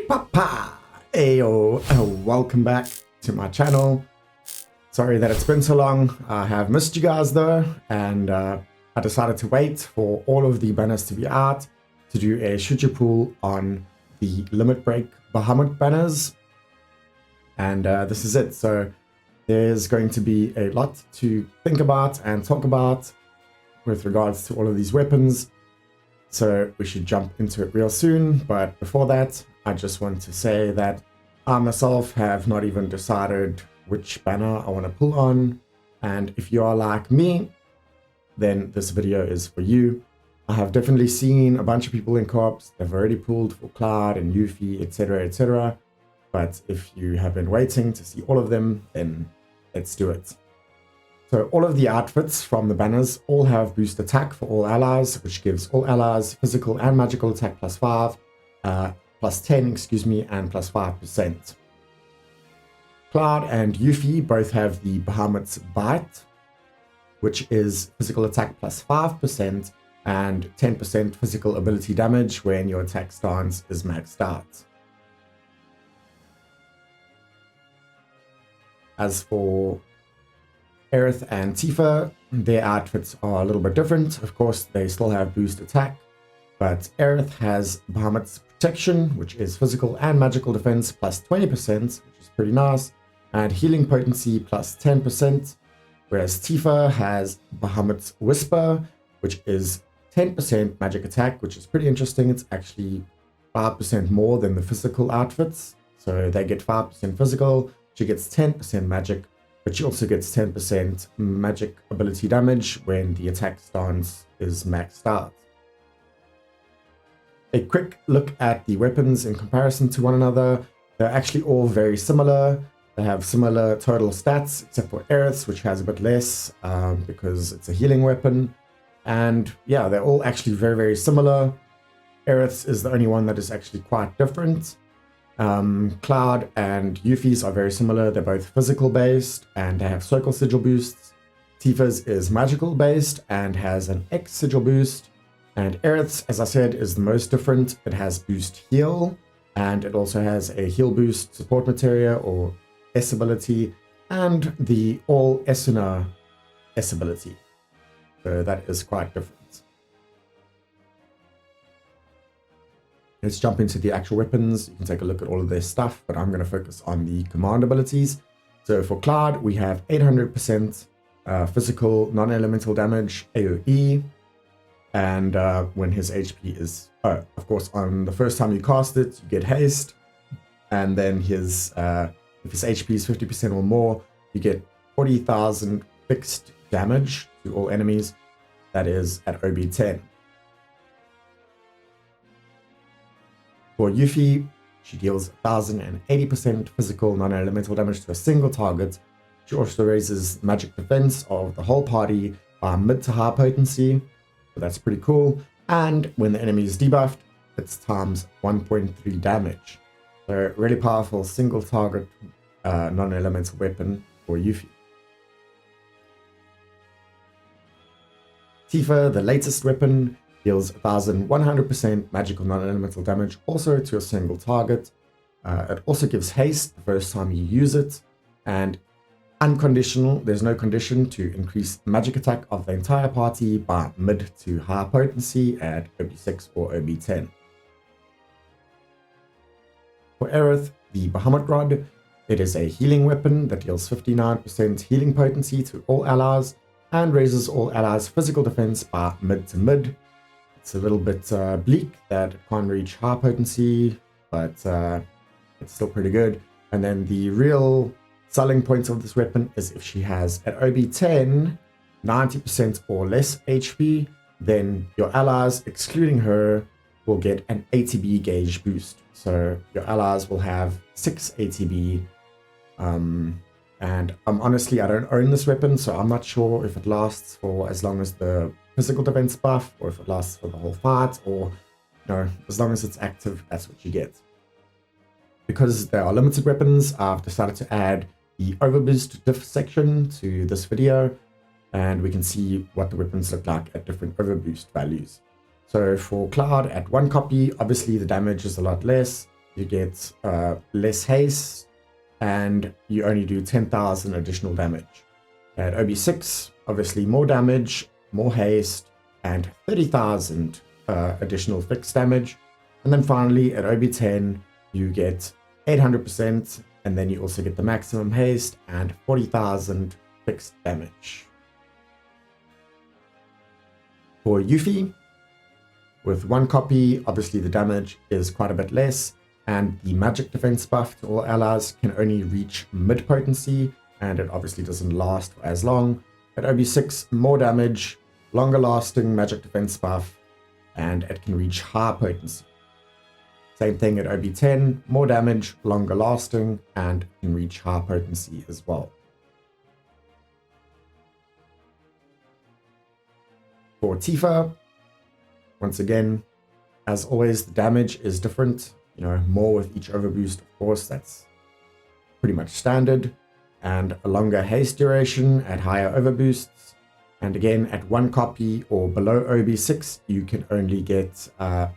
Papa! Ayo, welcome back to my channel. Sorry that it's been so long. I have missed you guys though, and I decided to wait for all of the banners to be out to do a shooter pool on the limit break Bahamut banners. And this is it. So there's going to be a lot to think about and talk about with regards to all of these weapons. So we should jump into it real soon. But before that, I just want to say that I myself have not even decided which banner I want to pull on. And if you are like me, then this video is for you. I have definitely seen a bunch of people in co-ops. They've already pulled for Cloud and Yuffie, etc, etc. But if you have been waiting to see all of them, then let's do it. So all of the outfits from the banners all have boost attack for all allies, which gives all allies physical and magical attack +5, +10, excuse me, and +5%. Cloud and Yuffie both have the Bahamut's Bite, which is physical attack +5% and 10% physical ability damage when your attack stance is maxed out. As for Aerith and Tifa, their outfits are a little bit different. Of course, they still have boost attack, but Aerith has Bahamut's Protection, which is physical and magical defense +20%, which is pretty nice, and healing potency +10%, whereas Tifa has Bahamut's Whisper, which is 10% magic attack, which is pretty interesting. It's actually 5% more than the physical outfits, so they get 5% physical, she gets 10% magic, but she also gets 10% magic ability damage when the attack stance is maxed out. A quick look at the weapons in comparison to one another. They're actually all very similar. They have similar total stats, except for Aerith's, which has a bit less because it's a healing weapon. And yeah, they're all actually very, very similar. Aerith's is the only one that is actually quite different. Cloud and Yuffie's are very similar. They're both physical based and they have circle sigil boosts. Tifa's is magical based and has an X sigil boost. And Aerith's, as I said, is the most different. It has boost heal, and it also has a heal boost support materia or S ability, and the all Esuna S ability. So that is quite different. Let's jump into the actual weapons. You can take a look at all of their stuff, but I'm going to focus on the command abilities. So for Cloud, we have 800% physical non-elemental damage AoE. And when his HP is, of course, on the first time you cast it, you get haste. And then his, if his HP is 50% or more, you get 40,000 fixed damage to all enemies. That is at OB 10. For Yuffie, she deals 1,080% physical non-elemental damage to a single target. She also raises magic defense of the whole party by mid to high potency. So that's pretty cool. And when the enemy is debuffed, it's times 1.3 damage. So really powerful single target non-elemental weapon for Yuffie. Tifa, the latest weapon, deals 1,100% magical non-elemental damage also to a single target. It also gives haste the first time you use it, and unconditional, there's no condition, to increase magic attack of the entire party by mid to high potency at OB6 or OB10. For Aerith, the Bahamut Rod, it is a healing weapon that deals 59% healing potency to all allies and raises all allies' physical defense by mid to mid. It's a little bit bleak that it can't reach high potency, but it's still pretty good. And then the real selling points of this weapon is if she has at OB10 90% or less HP, then your allies, excluding her, will get an ATB gauge boost. So your allies will have 6 ATB. And honestly, I don't own this weapon, so I'm not sure if it lasts for as long as the physical defense buff, or if it lasts for the whole fight, or as long as it's active, that's what you get. Because they are limited weapons, I've decided to add the Overboost Diff section to this video, and we can see what the weapons look like at different Overboost values. So for Cloud, at 1 copy, obviously the damage is a lot less. you get less haste, and you only do 10,000 additional damage. At OB6, obviously more damage, more haste, and 30,000 additional fixed damage. And then finally at OB10, you get 800%, and then you also get the maximum haste and 40,000 fixed damage. For Yuffie, with one copy, obviously the damage is quite a bit less, and the magic defense buff to all allies can only reach mid potency, and it obviously doesn't last for as long. At OB6, more damage, longer lasting magic defense buff, and it can reach high potency. Same thing at OB10, more damage, longer lasting, and can reach high potency as well. For Tifa, once again, as always, the damage is different. You know, more with each overboost, of course, that's pretty much standard. And a longer haste duration at higher overboosts. And again, at one copy or below OB6, you can only get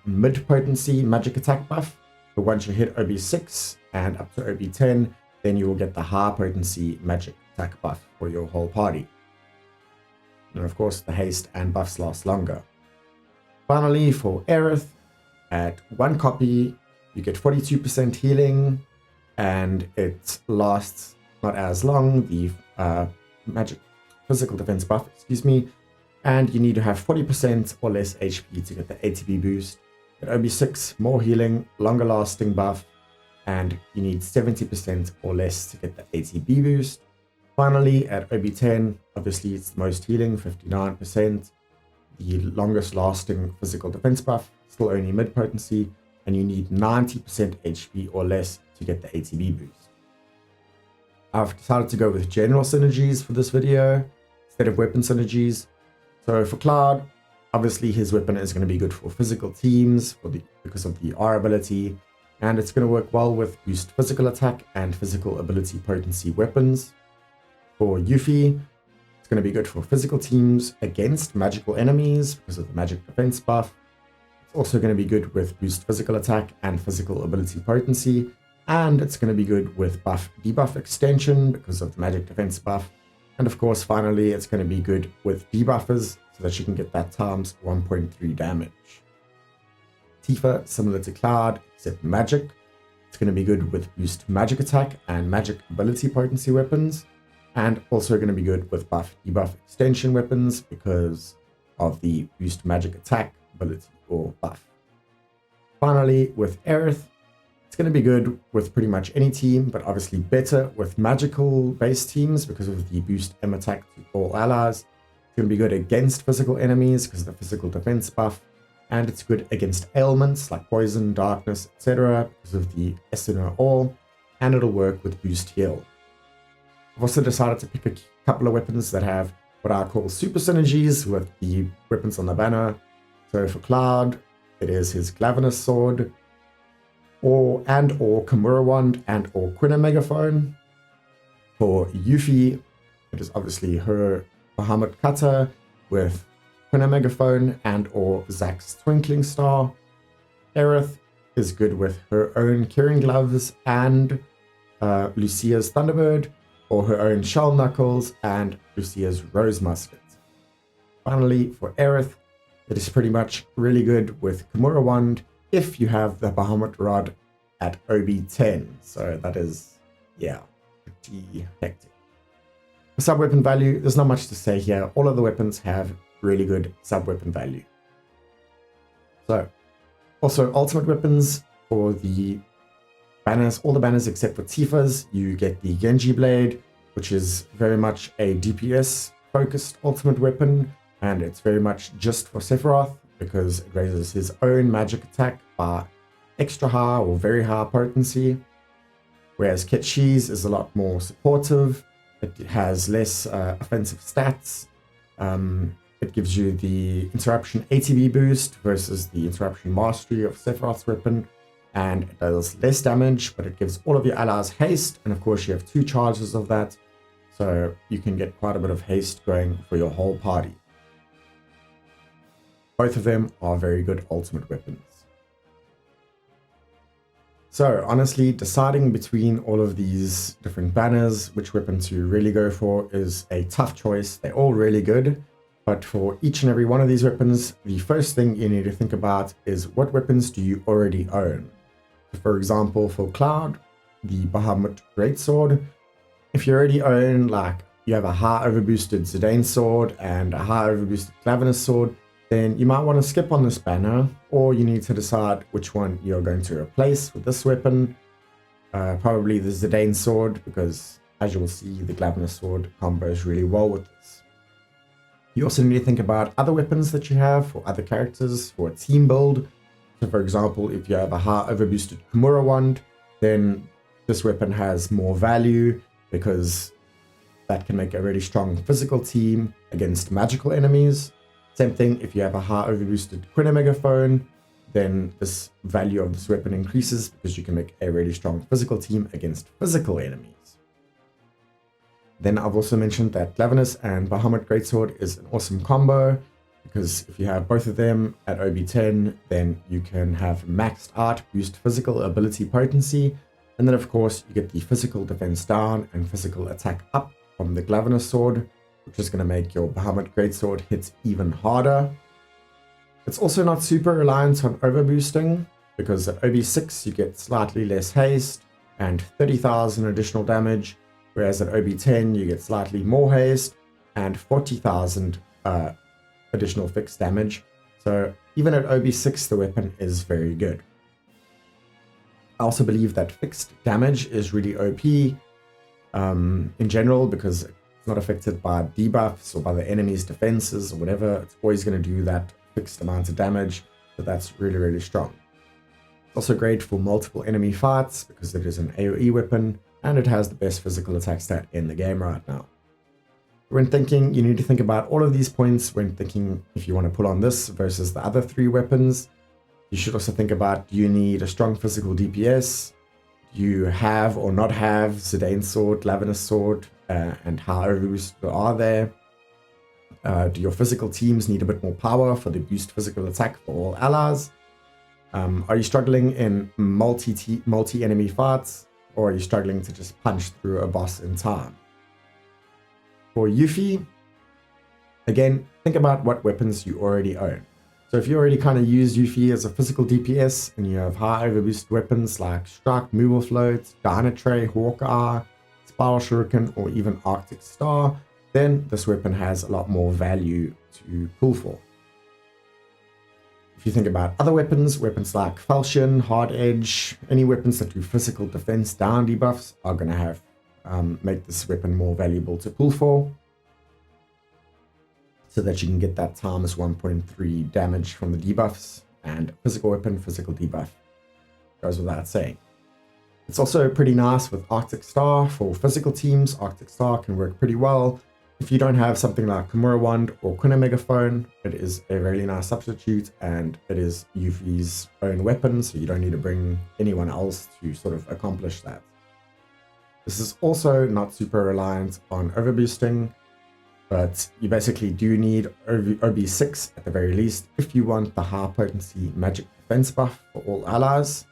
mid potency magic attack buff. But once you hit OB6 and up to OB10, then you will get the high potency magic attack buff for your whole party. And of course, the haste and buffs last longer. Finally, for Aerith, at one copy, you get 42% healing, and it lasts not as long, the magic physical defense buff, excuse me, and you need to have 40% or less HP to get the ATB boost. At OB6, more healing, longer lasting buff, and you need 70% or less to get the ATB boost. Finally, at OB10, obviously it's the most healing, 59%, the longest lasting physical defense buff, still only mid potency, and you need 90% HP or less to get the ATB boost. I've decided to go with general synergies for this video instead of weapon synergies. So for Cloud, obviously his weapon is going to be good for physical teams because of the R ability, and it's going to work well with boost physical attack and physical ability potency weapons. For Yuffie, it's going to be good for physical teams against magical enemies because of the magic defense buff. It's also going to be good with boost physical attack and physical ability potency, and it's going to be good with buff debuff extension because of the magic defense buff. And of course, finally, it's going to be good with debuffers so that you can get that times 1.3 damage. Tifa, similar to Cloud, except magic. It's going to be good with boost magic attack and magic ability potency weapons, and also going to be good with buff debuff extension weapons because of the boost magic attack ability or buff. Finally, with Aerith, it's going to be good with pretty much any team, but obviously better with magical based teams because of the boost M attack to all allies. It's going to be good against physical enemies because of the physical defense buff, and it's good against ailments like poison, darkness, etc. because of the SNO all, and it'll work with boost heal. I've also decided to pick a couple of weapons that have what I call super synergies with the weapons on the banner. So for Cloud, it is his Glavenus sword, or Kimura wand or Quina megaphone. For Yuffie, it is obviously her Bahamut Cutter with Quina megaphone or Zack's twinkling star. Aerith is good with her own curing gloves and Lucia's thunderbird, or her own shell knuckles and Lucia's rose musket. Finally, for Aerith, it is pretty much really good with Kimura wand if you have the Bahamut Rod at OB10. So that is, yeah, pretty hectic. For sub-weapon value, there's not much to say here. All of the weapons have really good sub-weapon value. So, also ultimate weapons for the banners, all the banners except for Tifa's, you get the Genji Blade, which is very much a DPS focused ultimate weapon, and it's very much just for Sephiroth because it raises his own magic attack by extra high or very high potency, whereas Kechi's is a lot more supportive. It has less offensive stats. It gives you the interruption ATB boost versus the interruption mastery of Sephiroth's weapon, and it does less damage, but it gives all of your allies haste, and of course you have 2 charges of that, so you can get quite a bit of haste going for your whole party. Both of them are very good ultimate weapons. So honestly, deciding between all of these different banners, which weapon to really go for, is a tough choice. They're all really good, but for each and every one of these weapons, the first thing you need to think about is what weapons do you already own? So for example, for Cloud, the Bahamut Greatsword, if you already own, like, you have a high overboosted Zidane sword and a high overboosted Clavinus sword, then you might want to skip on this banner, or you need to decide which one you're going to replace with this weapon. Probably the Zidane sword, because as you'll see, the Clavinus sword combos really well with this. You also need to think about other weapons that you have for other characters for a team build. So for example, if you have a high overboosted Kimura wand, then this weapon has more value because that can make a really strong physical team against magical enemies. Same thing, if you have a high overboosted Quina Megaphone, then this value of this weapon increases because you can make a really strong physical team against physical enemies. Then I've also mentioned that Clavinus and Bahamut Greatsword is an awesome combo, because if you have both of them at OB10, then you can have maxed out boost physical ability potency, and then of course you get the physical defense down and physical attack up from the Clavinus sword, which is going to make your Bahamut Greatsword hit even harder. It's also not super reliant on overboosting, because at OB6 you get slightly less haste and 30,000 additional damage, whereas at OB10 you get slightly more haste and 40,000 additional fixed damage. So even at OB6 the weapon is very good. I also believe that fixed damage is really OP in general, because it's not affected by debuffs or by the enemy's defenses or whatever. It's always going to do that fixed amount of damage, so that's really, really strong. It's also great for multiple enemy fights because it is an AoE weapon and it has the best physical attack stat in the game right now. When thinking, you need to think about all of these points when thinking if you want to pull on this versus the other three weapons. You should also think about, do you need a strong physical DPS? Do you have or not have Zidane sword, Clavinus sword, and how overboosted are they? Do your physical teams need a bit more power for the boost physical attack for all allies? Are you struggling in multi-enemy fights, or are you struggling to just punch through a boss in time? For Yuffie, again, think about what weapons you already own. So if you already kind of use Yuffie as a physical DPS and you have high overboost weapons like Strike, Moval Float, Dynatrae, Hawkeye, Spiral Shuriken, or even Arctic Star, then this weapon has a lot more value to pull for. If you think about other weapons, weapons like Falchion, Hard Edge, any weapons that do physical defense down debuffs are going to have make this weapon more valuable to pull for, so that you can get that times 1.3 damage from the debuffs, and physical weapon, physical debuff goes without saying. It's also pretty nice with Arctic Star for physical teams. Arctic Star can work pretty well. If you don't have something like Kimura Wand or Quina Megaphone, it is a really nice substitute, and it is Yuffie's own weapon, so you don't need to bring anyone else to sort of accomplish that. This is also not super reliant on overboosting, but you basically do need OB6 at the very least if you want the high potency magic defense buff for all allies.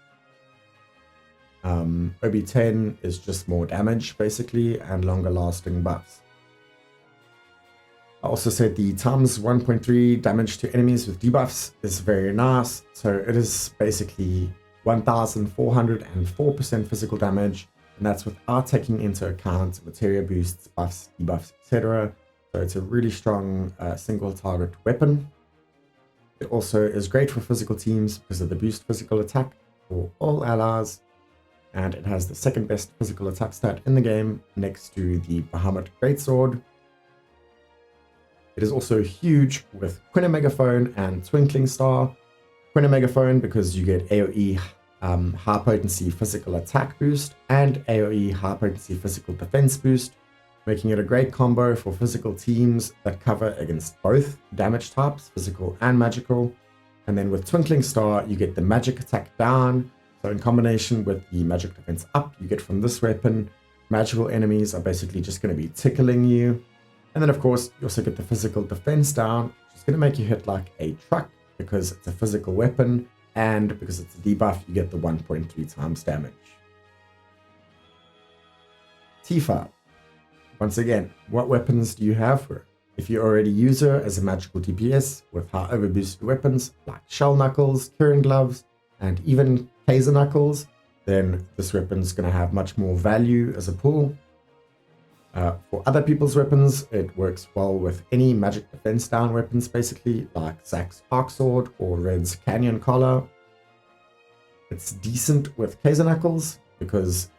OB10 is just more damage basically and longer lasting buffs. I also said the times 1.3 damage to enemies with debuffs is very nice, so it is basically 1404% physical damage, and that's without taking into account materia boosts, buffs, debuffs, etc. So it's a really strong single target weapon. It also is great for physical teams because of the boost physical attack for all allies, and it has the second best physical attack stat in the game next to the Bahamut Greatsword. It is also huge with Quina Megaphone and Twinkling Star. Quina Megaphone because you get AoE high potency physical attack boost and AoE high potency physical defense boost, making it a great combo for physical teams that cover against both damage types, physical and magical. And then with Twinkling Star, you get the magic attack down. So in combination with the magic defense up you get from this weapon, magical enemies are basically just going to be tickling you. And then of course, you also get the physical defense down, which is going to make you hit like a truck because it's a physical weapon and because it's a debuff, you get the 1.3 times damage. Tifa. Once again, what weapons do you have for her? If you already use her as a magical DPS with high overboosted weapons like Shell Knuckles, Kieran Gloves, and even Kaiser Knuckles, then this weapon's going to have much more value as a pull. For other people's weapons, it works well with any magic defense down weapons, basically, like Zack's Arc Sword or Red's Canyon Collar. It's decent with Kaiser Knuckles because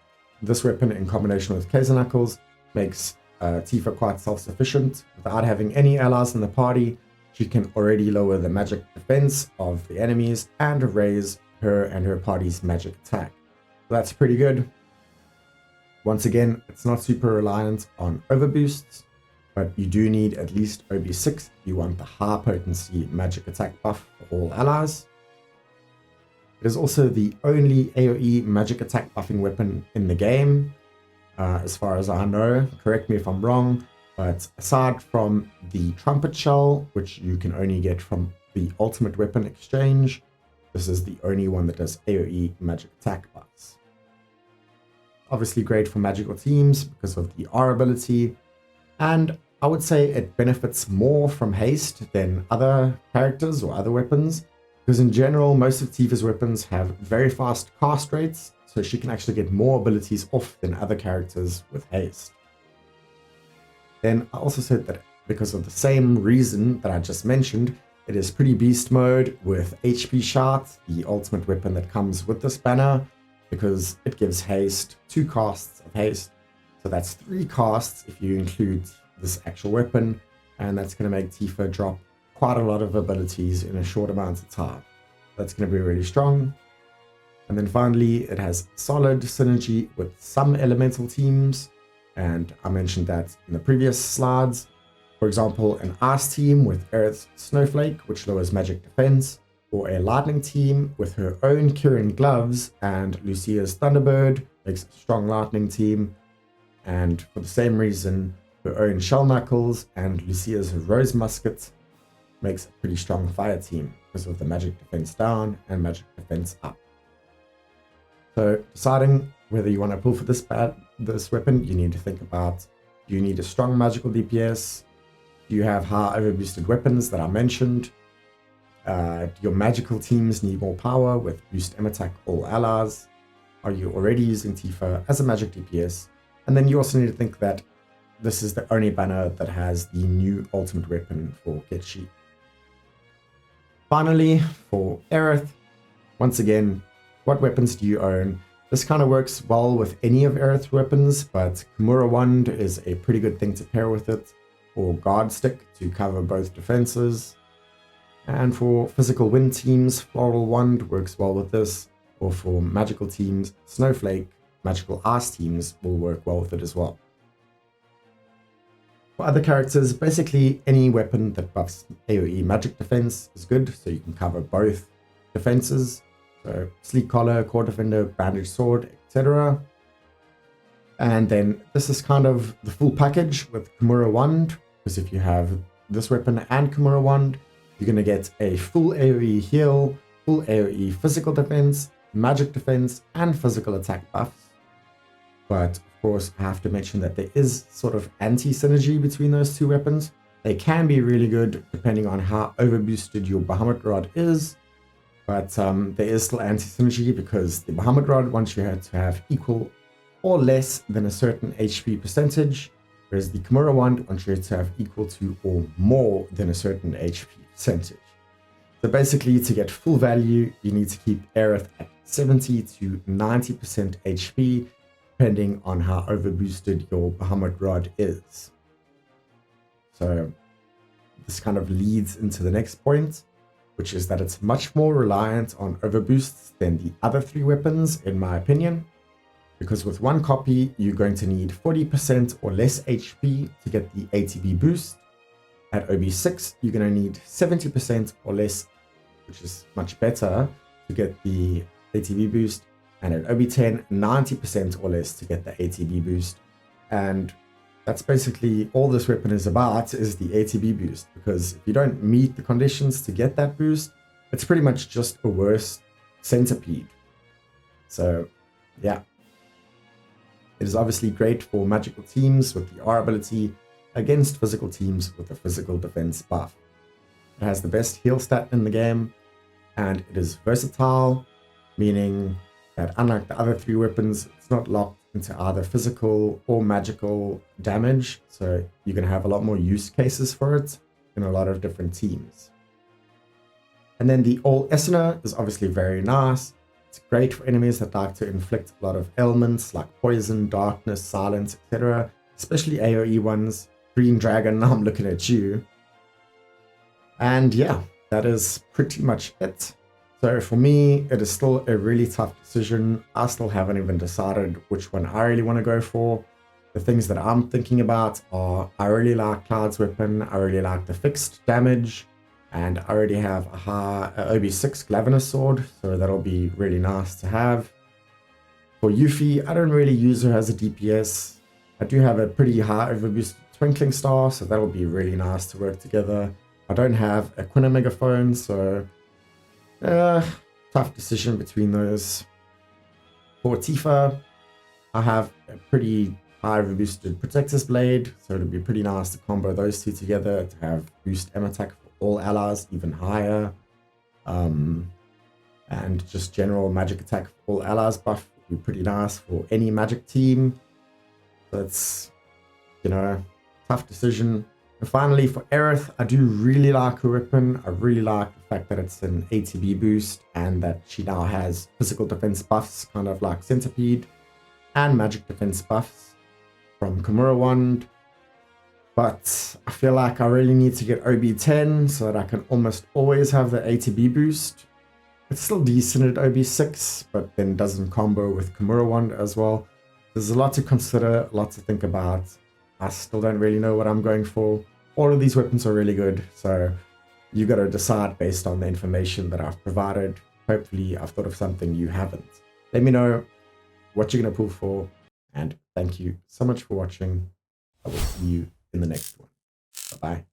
this weapon in combination with Kaiser Knuckles makes Tifa quite self-sufficient. Without having any allies in the party, she can already lower the magic defense of the enemies and raise her and her party's magic attack. So that's pretty good. Once again, it's not super reliant on overboosts, but you do need at least OB6 if you want the high potency magic attack buff for all allies. It is also the only AoE magic attack buffing weapon in the game, as far as I know. Correct me if I'm wrong, but aside from the Trumpet Shell, which you can only get from the Ultimate Weapon Exchange, this is the only one that does AoE magic attack buffs. Obviously great for magical teams because of the R ability, and I would say it benefits more from haste than other characters or other weapons, because in general most of Tifa's weapons have very fast cast rates, so she can actually get more abilities off than other characters with haste. Then I also said that because of the same reason that I just mentioned, it is pretty beast mode with HP Shot, the ultimate weapon that comes with this banner, because it gives haste, 2 casts of haste. So that's 3 casts if you include this actual weapon, and that's going to make Tifa drop quite a lot of abilities in a short amount of time. That's going to be really strong. And then finally, it has solid synergy with some elemental teams, and I mentioned that in the previous slides. For example, an Ice team with Aerith's Snowflake, which lowers magic defense, or a Lightning team with her own Kieran Gloves and Lucia's Thunderbird makes a strong Lightning team. And for the same reason, her own Shell Knuckles and Lucia's Rose Musket makes a pretty strong fire team because of the magic defense down and magic defense up. So deciding whether you want to pull for this weapon, you need to think about, do you need a strong magical DPS? Do you have high overboosted weapons that I mentioned? Your magical teams need more power with boost M attack all allies. Are you already using Tifa as a magic DPS? And then you also need to think that this is the only banner that has the new ultimate weapon for Getshi. Finally, for Aerith, once again, what weapons do you own? This kind of works well with any of Aerith's weapons, but Kimura Wand is a pretty good thing to pair with it, or Guard Stick to cover both defenses. And for physical wind teams, Floral Wand works well with this, or for magical teams, Snowflake, magical ice teams will work well with it as well. For other characters, basically any weapon that buffs AoE magic defense is good, so you can cover both defenses. So Sleek Collar, Core Defender, Bandage Sword, etc. And then this is kind of the full package with Kimura Wand, because if you have this weapon and Kimura Wand, you're going to get a full AoE heal, full AoE physical defense, magic defense, and physical attack buffs. But of course, I have to mention that there is sort of anti-synergy between those two weapons. They can be really good depending on how overboosted your Bahamut Rod is, but there is still anti-synergy because the Bahamut Rod wants you to have equal or less than a certain HP percentage, whereas the Kimura Wand wants you to have equal to or more than a certain HP percentage. So basically, to get full value, you need to keep Aerith at 70 to 90% HP, depending on how overboosted your Bahamut Rod is. So this kind of leads into the next point, which is that it's much more reliant on overboosts than the other 3 weapons, in my opinion. Because with one copy, you're going to need 40% or less HP to get the ATB boost. At OB6, you're going to need 70% or less, which is much better, to get the ATB boost. And at OB10, 90% or less to get the ATB boost. And that's basically all this weapon is about, is the ATB boost. Because if you don't meet the conditions to get that boost, it's pretty much just a worse centipede. So yeah, it is obviously great for magical teams with the R ability against physical teams with a physical defense buff. It has the best heal stat in the game, and it is versatile, meaning that unlike the other 3 weapons, it's not locked into either physical or magical damage, so you can have a lot more use cases for it in a lot of different teams. And then the All Essener is obviously very nice. It's great for enemies that like to inflict a lot of ailments like poison, darkness, silence, etc., especially AoE ones. Green Dragon, I'm looking at you. And yeah, that is pretty much it. So for me, it is still a really tough decision. I still haven't even decided which one I really want to go for. The things that I'm thinking about are, I really like Cloud's weapon, I really like the fixed damage, and I already have a high OB6 Glavenus sword, so that'll be really nice to have. For Yuffie, I don't really use her as a DPS. I do have a pretty high Overboost Twinkling Star, so that'll be really nice to work together. I don't have a Quina Megaphone, so tough decision between those. For Tifa, I have a pretty high boosted Protector's Blade, so it'd be pretty nice to combo those 2 together to have boost M attack for all allies even higher. And just general magic attack for all allies buff would be pretty nice for any magic team. So it's, tough decision. And finally, for Aerith, I do really like her weapon. I really like the fact that it's an ATB boost and that she now has physical defense buffs, kind of like Centipede, and magic defense buffs from Kimura Wand. But I feel like I really need to get OB10 so that I can almost always have the ATB boost. It's still decent at OB6, but then doesn't combo with Kimura Wand as well. There's a lot to consider, a lot to think about. I still don't really know what I'm going for. All of these weapons are really good, so you got to decide based on the information that I've provided. Hopefully I've thought of something you haven't. Let me know what you're going to pull for, and thank you so much for watching. I will see you in the next one. Bye-bye.